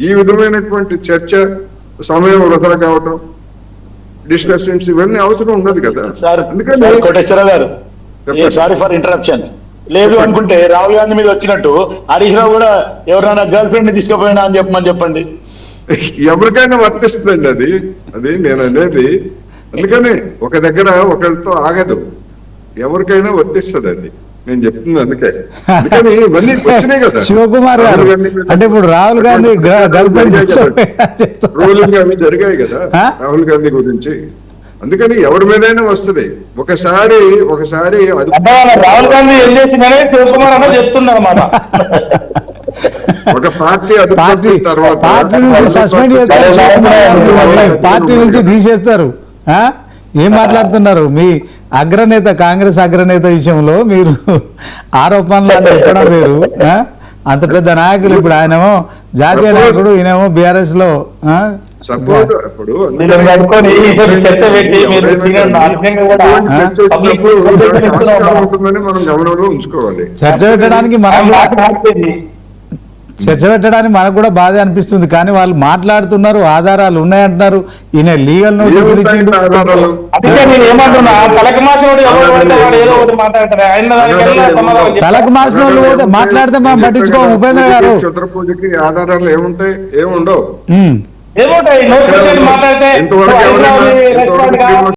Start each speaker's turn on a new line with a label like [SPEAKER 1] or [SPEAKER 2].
[SPEAKER 1] ఈ విధమైనటువంటి చర్చ సమయం వృధా కావటం, డిస్కషన్స్ ఇవన్నీ అవసరం ఉండదు కదా.
[SPEAKER 2] అందుకని కోటేశ్వరరావు గారు, సారీ ఫర్ ఇంటరప్షన్, లేదు అనుకుంటే రాహుల్ గాంధీ మీద వచ్చినట్టు హరీష్ రావు కూడా ఎవరైనా గర్ల్ ఫ్రెండ్ ని తీసుకుపోయినా అని చెప్పండి.
[SPEAKER 1] ఎవరికైనా వర్తిస్తుందండి అది నేను అనేది. అందుకని ఒక దగ్గర ఒకరితో ఆగదు, ఎవరికైనా వర్తిస్తుందండి నేను చెప్తుంది. అందుకని ఇవన్నీ వచ్చినాయి కదా.
[SPEAKER 3] శివకుమార్ గారు అంటే ఇప్పుడు Rahul Gandhi girl friend
[SPEAKER 1] ruling అవి జరిగాయి కదా రాహుల్ గాంధీ గురించి. అందుకని ఎవరి మీదైనా వస్తుంది. ఒకసారి
[SPEAKER 2] రాహుల్ గాంధీ ఏం చేసిందనే శివకుమార్ అన్న చెప్తున్నారు అన్నమాట.
[SPEAKER 1] ఒక పార్టీ తర్వాత
[SPEAKER 3] పార్టీ నుంచి సస్పెండ్ చేస్తారు, పార్టీ నుంచి తీసేస్తారు. ఏం మాట్లాడుతున్నారు? మీ అగ్రనేత, కాంగ్రెస్ అగ్రనేత విషయంలో మీరు ఆరోపణలు చెప్పడం వేరు. అంత పెద్ద నాయకులు, ఇప్పుడు ఆయనేమో జాతీయ నాయకుడు, ఈయనేమో బీఆర్ఎస్ లో
[SPEAKER 2] చర్చ పెట్టి
[SPEAKER 1] మనం గమనంలో ఉంచుకోవాలి.
[SPEAKER 3] చర్చ పెట్టడానికి మనకు కూడా బాధ అనిపిస్తుంది, కానీ వాళ్ళు మాట్లాడుతున్నారు, ఆధారాలు ఉన్నాయంటున్నారు. ఈయన లీగల్ నోటీసులు ఇచ్చిండు. తలకు మాసిన వాళ్ళు మాట్లాడితే మనం పట్టించుకోము. ఉపేంద్ర గారు,
[SPEAKER 1] క్షుద్రపూజకి ఆధారాలు ఏముంటాయి? ఏముండవు.
[SPEAKER 2] ఏముంటాయి?